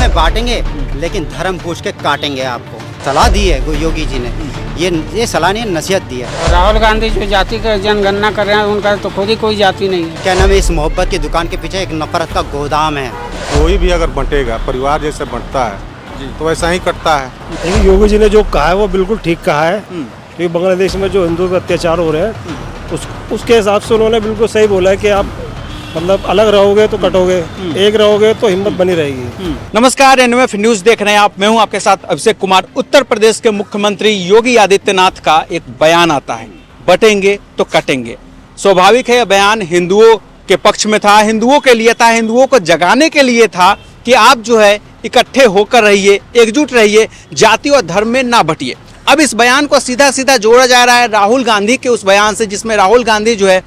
में बांटेंगे, लेकिन धर्म पूछ के काटेंगे आपको। सलाह दी है योगी जी ने, ये सलाह नहीं, नसीहत दी है। राहुल गांधी जो जाति का जनगणना कर रहे हैं, उनका तो खुद ही कोई जाति नहीं है। क्या नाम है, इस मोहब्बत की दुकान के पीछे एक नफरत का गोदाम है। कोई भी अगर बंटेगा, परिवार जैसे बंटता है तो वैसा ही कटता है। लेकिन योगी जी ने जो कहा है वो बिल्कुल ठीक कहा है, क्योंकि बांग्लादेश में जो हिंदुओं पर अत्याचार हो रहे हैं उसके हिसाब से उन्होंने बिल्कुल सही बोला है कि आप मतलब अलग रहोगे तो कटोगे, एक रहोगे तो हिम्मत बनी रहेगी। नमस्कार, एनएमएफ न्यूज देख रहे हैं आप। मैं हूं आपके साथ अभिषेक कुमार। उत्तर प्रदेश के मुख्यमंत्री योगी आदित्यनाथ का एक बयान आता है, बटेंगे तो कटेंगे। स्वाभाविक है, यह बयान हिंदुओं के पक्ष में था, हिंदुओं के लिए था, हिंदुओं को जगाने के लिए था कि आप जो है इकट्ठे होकर रहिए, एकजुट रहिए, जाति और धर्म में ना बटिए। अब इस बयान को सीधा सीधा जोड़ा जा रहा है राहुल गांधी के उस बयान से, जिसमें राहुल गांधी जो है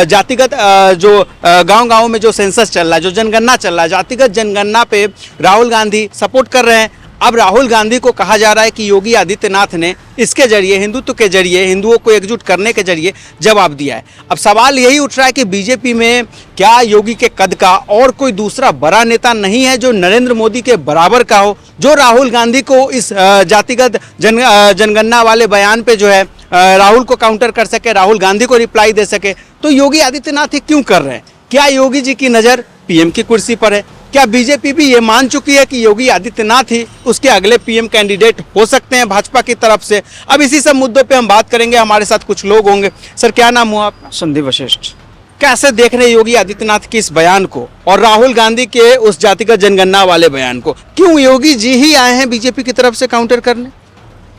जातिगत जो गांव-गांव में जो सेंसस चल रहा है, जो जनगणना चल रहा है, जातिगत जनगणना पे राहुल गांधी सपोर्ट कर रहे हैं। अब राहुल गांधी को कहा जा रहा है कि योगी आदित्यनाथ ने इसके जरिए, हिंदुत्व के जरिए, हिंदुओं को एकजुट करने के जरिए जवाब दिया है। अब सवाल यही उठ रहा है कि बीजेपी में क्या योगी के कद का और कोई दूसरा बड़ा नेता नहीं है जो नरेंद्र मोदी के बराबर का हो, जो राहुल गांधी को इस जातिगत जनगणना वाले बयान पे जो है राहुल को काउंटर कर सके, राहुल गांधी को रिप्लाई दे सके। तो योगी आदित्यनाथ ये क्यों कर रहे हैं? क्या योगी जी की नज़र पीएम की कुर्सी पर है? क्या बीजेपी भी ये मान चुकी है कि योगी आदित्यनाथ ही उसके अगले पीएम कैंडिडेट हो सकते हैं भाजपा की तरफ से? अब इसी सब मुद्दों पे हम बात करेंगे। हमारे साथ कुछ लोग होंगे। सर, क्या नाम हुआ आपका? संदीप वशिष्ठ। कैसे देख रहे हैं योगी आदित्यनाथ के इस बयान को और राहुल गांधी के उस जातिगत जनगणना वाले बयान को? क्यों योगी जी ही आए हैं बीजेपी की तरफ से काउंटर करने?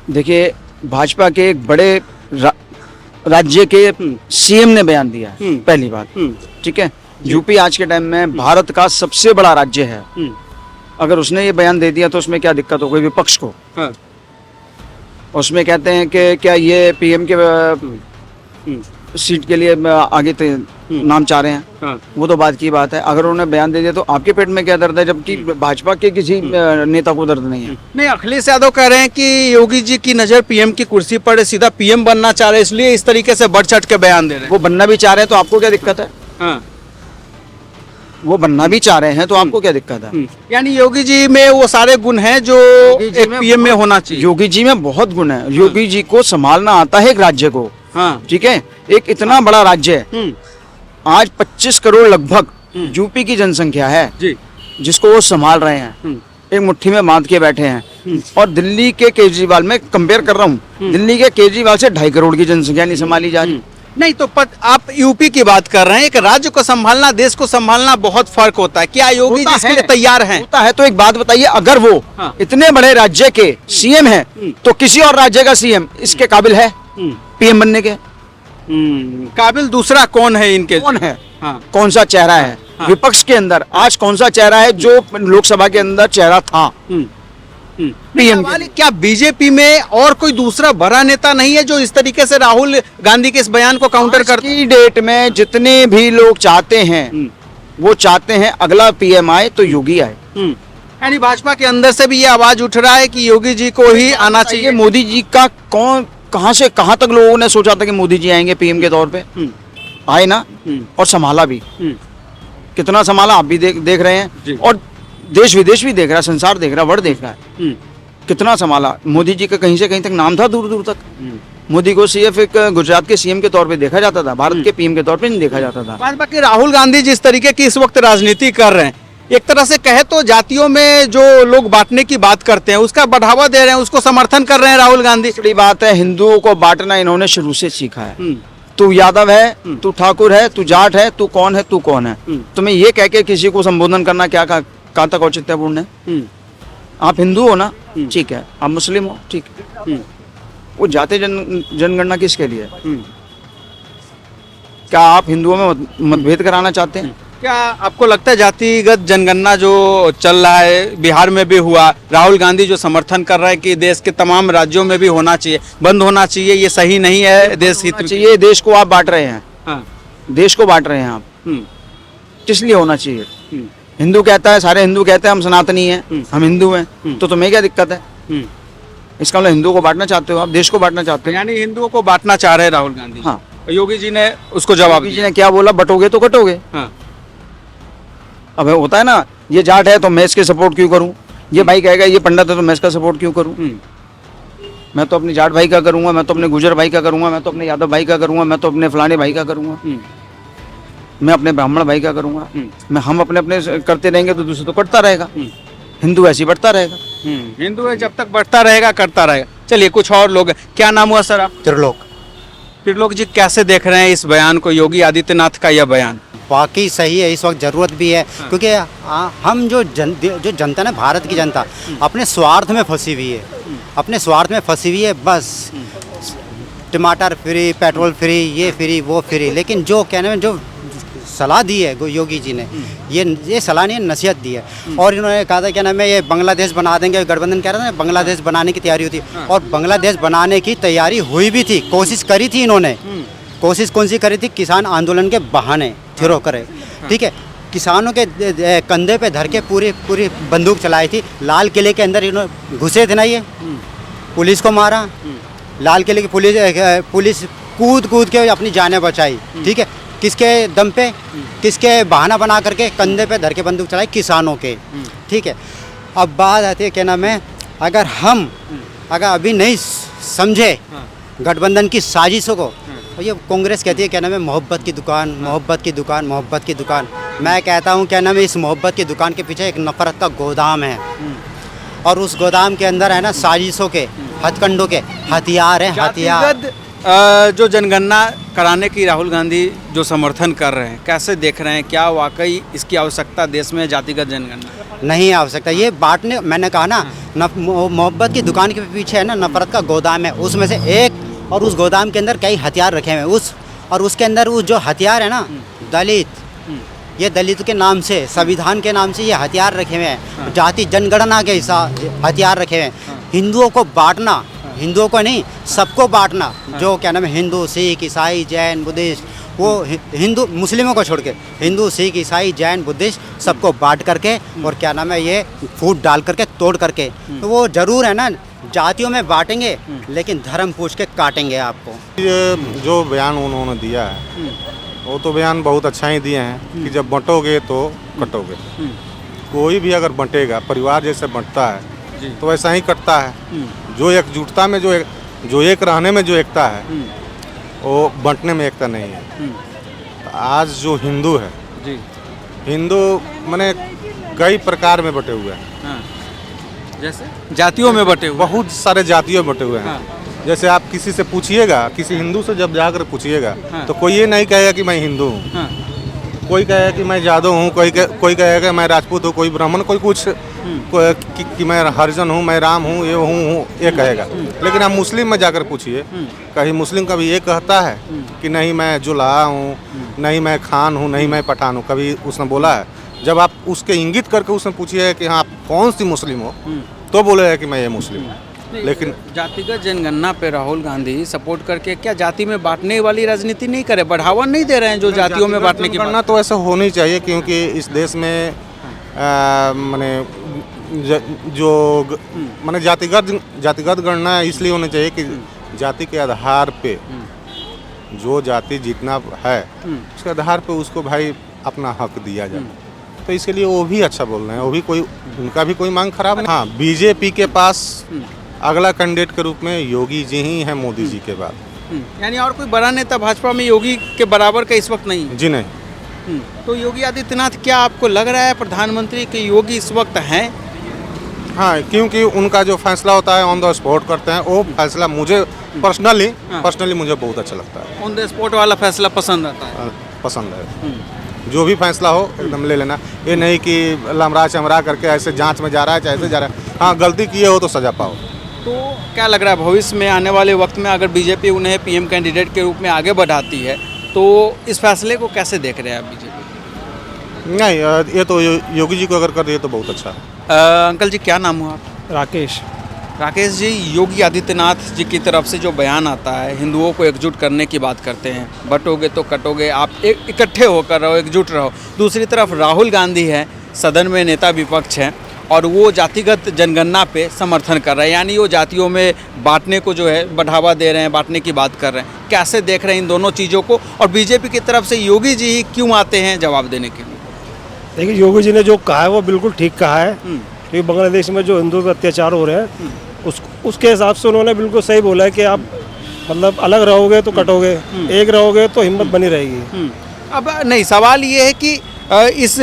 देखिए, भाजपा के एक बड़े राज्य के सीएम ने बयान दिया है, पहली बात, ठीक है। यूपी आज के टाइम में भारत का सबसे बड़ा राज्य है। अगर उसने ये बयान दे दिया तो उसमें क्या दिक्कत हो गई विपक्ष को? हाँ। उसमें कहते हैं कि क्या ये पीएम के सीट के लिए आगे नाम चाह रहे हैं? हाँ। वो तो बात की बात है। अगर उन्होंने बयान दे दिया तो आपके पेट में क्या दर्द है, जबकि भाजपा के किसी नेता को दर्द नहीं है? नहीं, अखिलेश यादव कह रहे हैं कि योगी जी की नजर पीएम की कुर्सी पर है, सीधा पीएम बनना चाह रहे हैं, इसलिए इस तरीके से बढ़ चढ़ के बयान दे रहे हैं। वो बनना भी चाह रहे हैं तो आपको क्या दिक्कत है? हाँ। वो बनना भी चाह रहे हैं तो आपको क्या दिक्कत है? यानी योगी जी में वो सारे गुण हैं जो एक पीएम में होना चाहिए। योगी जी में बहुत गुण है। योगी जी को संभालना आता है एक राज्य को, हाँ, ठीक है। एक इतना बड़ा राज्य है, आज 25 करोड़ लगभग यूपी की जनसंख्या है जी, जिसको वो संभाल रहे हैं, एक मुट्ठी में बांध के बैठे हैं। और दिल्ली के केजरीवाल, में कंपेयर कर रहा हूँ, दिल्ली के केजरीवाल से 2.5 करोड़ की जनसंख्या नहीं संभाली जा रही। नहीं तो आप यूपी की बात कर रहे हैं। एक राज्य को संभालना, देश को संभालना बहुत फर्क होता है। क्या योगी जी इसके लिए तैयार हैं? होता है तो एक बात बताइए, अगर वो हाँ। इतने बड़े राज्य के सीएम है तो किसी और राज्य का सीएम इसके काबिल है पीएम बनने के? काबिल दूसरा कौन है इनके? कौन है? हाँ। कौन सा चेहरा है हाँ। विपक्ष के अंदर? आज कौन सा चेहरा है जो लोकसभा के अंदर चेहरा था पीएम? क्या बीजेपी में और कोई दूसरा बड़ा नेता नहीं है जो इस तरीके से राहुल गांधी के इस बयान को काउंटर करते? की डेट में जितने भी लोग चाहते हैं, वो चाहते हैं अगला पीएम आए तो योगी आए। यानी भाजपा के अंदर से भी ये आवाज उठ रहा है कि योगी जी को ही आना चाहिए। मोदी जी का कहां से कहां तक लोगों ने सोचा था कि मोदी जी आएंगे पीएम के तौर पे? आए ना, और संभाला भी। कितना संभाला आप भी देख रहे हैं, और देश विदेश भी देख रहा है, संसार देख रहा है, वर्ल्ड देख रहा है। कितना संभाला। मोदी जी का कहीं से कहीं तक नाम था, दूर दूर तक। मोदी को सिर्फ एक गुजरात के सीएम के तौर पे देखा जाता था, भारत के पीएम के तौर पे नहीं देखा जाता था। भाजपा के राहुल गांधी जिस तरीके की इस वक्त राजनीति कर रहे हैं, एक तरह से कहे तो जातियों में जो लोग बांटने की बात करते हैं उसका बढ़ावा दे रहे हैं, उसको समर्थन कर रहे हैं राहुल गांधी। बड़ी बात है, हिंदुओं को बांटना इन्होंने शुरू से सीखा है। तू यादव है, तू ठाकुर है, तू जाट है, तू कौन है, तू कौन है। तुम्हें ये कह के किसी को संबोधन करना क्या कहाँ तक औचित्यपूर्ण है? आप हिंदू हो ना, ठीक है। आप मुस्लिम हो, ठीक है। वो जाति जनगणना किसके लिए? क्या आप हिंदुओं में मतभेद कराना चाहते हैं? क्या आपको लगता है जातिगत जनगणना जो चल रहा है, बिहार में भी हुआ, राहुल गांधी जो समर्थन कर रहा है कि देश के तमाम राज्यों में भी होना चाहिए, बंद होना चाहिए, ये सही नहीं है, देश हित चाहिए? देश को आप बांट रहे हैं। हाँ। देश को बांट रहे हैं आप। किस लिए होना चाहिए? हिंदू कहता है, सारे हिंदू कहते हैं हम सनातनी हैं, हम हिंदू हैं, तो तुम्हें क्या दिक्कत है? इसका मतलब हिंदुओं को बांटना चाहते हो आप, देश को बांटना चाहते हो। यानी हिंदुओं को बांटना चाह रहे हैं राहुल गांधी। हाँ। योगी जी ने उसको जवाब जी ने क्या बोला? बटोगे तो कटोगे। हाँ। अब होता है ना, ये जाट है तो मैं इसके सपोर्ट क्यों करूं, ये भाई कहेगा ये पंडित है तो मैं इसका सपोर्ट क्यों करूं? मैं तो अपने जाट भाई का करूंगा, मैं तो अपने गुजर भाई का करूंगा, मैं तो अपने यादव भाई का करूंगा, मैं तो अपने फलाने भाई का करूंगा, मैं अपने ब्राह्मण भाई का करूंगा। मैं हम अपने अपने करते रहेंगे तो दूसरे तो कटता रहेगा। हिंदू ऐसे ही बढ़ता रहेगा। हिंदू है, जब तक बढ़ता रहेगा करता रहेगा। चलिए कुछ और लोग हैं। क्या नाम हुआ सर आप? त्रिलोक। त्रिलोक जी, कैसे देख रहे हैं इस बयान को, योगी आदित्यनाथ का यह बयान? वाकई सही है, इस वक्त ज़रूरत भी है, क्योंकि हम जो जनता ना, भारत की जनता अपने स्वार्थ में फंसी हुई है, अपने स्वार्थ में फंसी हुई है। बस टमाटर फ्री, पेट्रोल फ्री, ये फ्री वो फ्री। लेकिन जो कहने में जो सलाह दी है योगी जी ने, ये सलाह नहीं, नसीहत दी है। और इन्होंने कहा था क्या नाम है, ये बांग्लादेश बना देंगे, गठबंधन कह रहा था बांग्लादेश बनाने की तैयारी होती, और बांग्लादेश बनाने की तैयारी हुई भी थी, कोशिश करी थी इन्होंने। कोशिश कौन सी करी थी? किसान आंदोलन के बहाने थिरो करे, ठीक है। किसानों के कंधे पे धर के पूरी बंदूक चलाई थी। लाल किले के अंदर इन्होंने घुसे थे ना, ये पुलिस को मारा, लाल किले की पुलिस कूद के अपनी जानें बचाई, ठीक है। किसके दम पे, किसके बहाना बना करके कंधे पे धर के बंदूक चलाई? किसानों के, ठीक है। अब बात आती है क्या नाम है, अगर अभी नहीं समझे गठबंधन की साजिशों को, तो ये कांग्रेस कहती है क्या नाम है, मोहब्बत की दुकान, मोहब्बत की दुकान, मोहब्बत की दुकान। मैं कहता हूँ क्या नाम है, इस मोहब्बत की दुकान के पीछे एक नफरत का गोदाम है, और उस गोदाम के अंदर है ना साजिशों के, हथकंडों के हथियार हैं, हथियार। जो जनगणना कराने की राहुल गांधी जो समर्थन कर रहे हैं, कैसे देख रहे हैं? क्या वाकई इसकी आवश्यकता देश में जातिगत जनगणना? नहीं आवश्यकता, ये बांटने, मैंने कहा ना, मोहब्बत की दुकान के पीछे है ना नफरत का गोदाम है, उसमें से एक। और उस गोदाम के अंदर कई हथियार रखे हुए हैं, और उसके अंदर वो जो हथियार है ना, दलित, ये दलित के नाम से, संविधान के नाम से ये हथियार रखे हुए हैं, जाति जनगणना के हिसाब हथियार रखे हुए हैं। हिंदुओं को बांटना, हिंदुओं को नहीं, सबको बांटना, जो क्या नाम है, हिंदू, सिख, ईसाई, जैन, बुद्धिस्ट, वो हिंदू मुस्लिमों को छोड़ के हिंदू, सिख, ईसाई, जैन, बुद्धिस्ट सबको बांट करके, और क्या नाम है, ये फूट डाल करके, तोड़ करके, तो वो जरूर है ना, जातियों में बांटेंगे, लेकिन धर्म पूछ के काटेंगे आपको। ये जो बयान उन्होंने दिया है, वो तो बयान बहुत अच्छा ही दिए हैं कि जब बंटोगे तो कटोगे। कोई भी अगर बंटेगा, परिवार जैसे बंटता है तो वैसा ही कटता है। जो एकजुटता में जो एक रहने में जो एकता है, वो बंटने में एकता नहीं है। आज जो हिंदू है, हिंदू माने कई प्रकार में बटे हुए हैं, जैसे जातियों में बटे हुए, बहुत सारे जातियों में बटे हुए हैं। जैसे आप किसी से पूछिएगा, किसी हिंदू से जब जाकर पूछिएगा, तो कोई ये नहीं कहेगा कि मैं हिंदू हूँ, कोई कहेगा कि मैं यादव हूँ, कोई कहेगा मैं राजपूत हूँ, कोई ब्राह्मण, कोई कुछ, कि मैं हरिजन हूँ, मैं राम हूँ, ये कहेगा। लेकिन आप मुस्लिम में जाकर पूछिए, कहीं मुस्लिम कभी ये कहता है कि नहीं मैं जुलाहा हूँ, नहीं मैं खान हूँ, नहीं मैं पठान हूँ, कभी उसने बोला है? जब आप उसके इंगित करके उसने पूछिए कि हाँ आप कौन सी मुस्लिम हो, तो बोलेगा कि मैं ये मुस्लिम हूँ। लेकिन जातिगत जनगणना पे राहुल गांधी सपोर्ट करके क्या जाति में बांटने वाली राजनीति नहीं करे, बढ़ावा नहीं दे रहे हैं जो जातियों में बांटने की गणना तो ऐसा होनी चाहिए, क्योंकि इस देश में माने जो माने जातिगत गणना इसलिए होनी चाहिए कि जाति के आधार पे जो जाति जितना है उसके आधार पे उसको भाई अपना हक दिया जाए। तो इसके लिए वो भी अच्छा बोल रहे हैं, वो भी कोई, उनका भी कोई मांग खराब नहीं। हाँ, बीजेपी के पास अगला कैंडिडेट के रूप में योगी जी ही हैं मोदी जी के बाद। यानी और कोई बड़ा नेता भाजपा में योगी के बराबर का इस वक्त नहीं है? जी नहीं। तो योगी आदित्यनाथ, क्या आपको लग रहा है प्रधानमंत्री के योगी इस वक्त हैं? हाँ, क्योंकि उनका जो फैसला होता है ऑन द स्पॉट करते हैं, वो फैसला मुझे पर्सनली मुझे बहुत अच्छा लगता है। ऑन द स्पॉट वाला फैसला पसंद आता है? पसंद है। जो भी फैसला हो एकदम ले लेना, ये नहीं कि लमरा चमरा करके ऐसे जांच में जा रहा है, चाहे ऐसे जा रहा है। हाँ, गलती किए हो तो सजा पाओ। तो क्या लग रहा है भविष्य में, आने वाले वक्त में अगर बीजेपी उन्हें पीएम कैंडिडेट के रूप में आगे बढ़ाती है, तो इस फैसले को कैसे देख रहे हैं आप बीजेपी? नहीं, ये तो योगी जी को अगर कर दिए तो बहुत अच्छा है। अंकल जी, क्या नाम हुआ आप? राकेश। राकेश जी, योगी आदित्यनाथ जी की तरफ से जो बयान आता है, हिंदुओं को एकजुट करने की बात करते हैं, बटोगे तो कटोगे, आप इकट्ठे होकर रहो, एकजुट रहो। दूसरी तरफ राहुल गांधी है, सदन में नेता विपक्ष हैं, और वो जातिगत जनगणना पे समर्थन कर रहे हैं, यानी वो जातियों में बांटने को जो है बढ़ावा दे रहे हैं, बांटने की बात कर रहे हैं। कैसे देख रहे हैं इन दोनों चीज़ों को, और बीजेपी की तरफ से योगी जी क्यों आते हैं जवाब देने के लिए? देखिए, योगी जी ने जो कहा है वो बिल्कुल ठीक कहा है, क्योंकि बांग्लादेश में जो हिंदुओं पर अत्याचार हो रहे हैं उसके हिसाब से उन्होंने बिल्कुल सही बोला है कि आप मतलब अलग रहोगे तो कटोगे, एक रहोगे तो हिम्मत बनी रहेगी। अब नहीं, सवाल ये है कि इस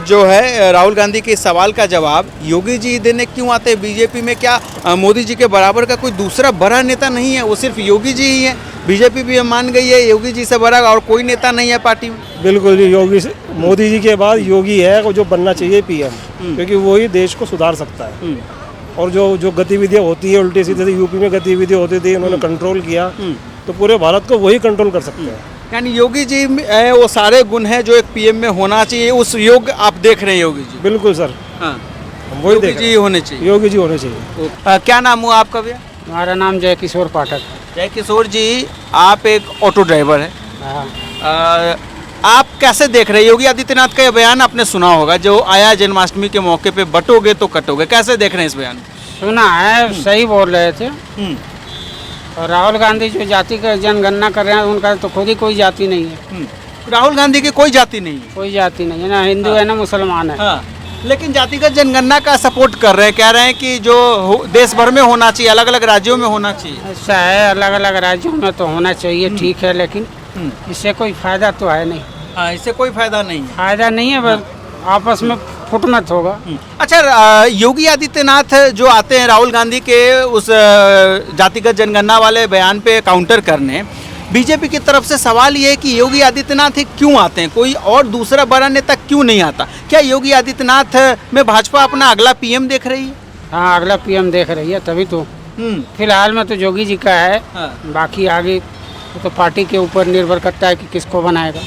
जो है राहुल गांधी के सवाल का जवाब योगी जी देने क्यों आते हैं बीजेपी में? क्या मोदी जी के बराबर का कोई दूसरा बड़ा नेता नहीं है? वो सिर्फ योगी जी ही है। बीजेपी भी मान गई है योगी जी से बड़ा और कोई नेता नहीं है पार्टी में। बिल्कुल जी, मोदी जी के बाद योगी है जो बनना चाहिए पीएम, क्योंकि वही देश को सुधार सकता है। और जो गतिविधियाँ होती है उल्टी सीधे, यूपी में गतिविधियाँ होती थी, उन्होंने कंट्रोल किया, तो पूरे भारत को वही कंट्रोल कर सकते हैं। यानी योगी जी में वो सारे गुण हैं जो एक पीएम में होना चाहिए, उस योग आप देख रहे हैं योगी जी? बिल्कुल सर, हाँ, हम वही योगी देख रहे जी होने चाहिए। योगी जी होने चाहिए। क्या नाम हुआ आपका भैया? हमारा नाम जय किशोर पाठक। जय किशोर जी, आप एक ऑटो ड्राइवर हैं। हाँ। आप कैसे देख रहे हैं योगी आदित्यनाथ का ये बयान? आपने सुना होगा जो आया जन्माष्टमी के मौके पे, बटोगे तो कटोगे। कैसे देख रहे हैं इस बयान को? सुना है, सही बोल रहे थे। और राहुल गांधी जो जाति का जनगणना कर रहे हैं, उनका तो खुद ही कोई जाति नहीं है। राहुल गांधी की कोई जाति नहीं है? कोई जाति नहीं है, ना हिंदू है ना मुसलमान है। हाँ, लेकिन जातिगत जनगणना का सपोर्ट कर रहे हैं, कह रहे हैं कि जो देश भर में होना चाहिए, अलग अलग राज्यों में होना चाहिए। ऐसा है, अलग अलग राज्यों में तो होना चाहिए, ठीक है, लेकिन इससे कोई फायदा तो है नहीं। हाँ, इससे कोई फायदा नहीं है। फायदा नहीं है, बस आपस में फुटमत होगा। अच्छा, योगी आदित्यनाथ जो आते हैं राहुल गांधी के उस जातिगत जनगणना वाले बयान पे काउंटर करने, बीजेपी की तरफ से सवाल ये है कि योगी आदित्यनाथ क्यों आते हैं, कोई और दूसरा बड़ा नेता क्यों नहीं आता? क्या योगी आदित्यनाथ में भाजपा अपना अगला पीएम देख रही है? हाँ, अगला पीएम देख रही है, तभी तो। फिलहाल में तो योगी जी का है। बाकी आगे तो पार्टी के ऊपर निर्भर करता है कि किसको बनाएगा।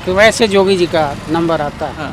कि वैसे योगी जी का नंबर आता है।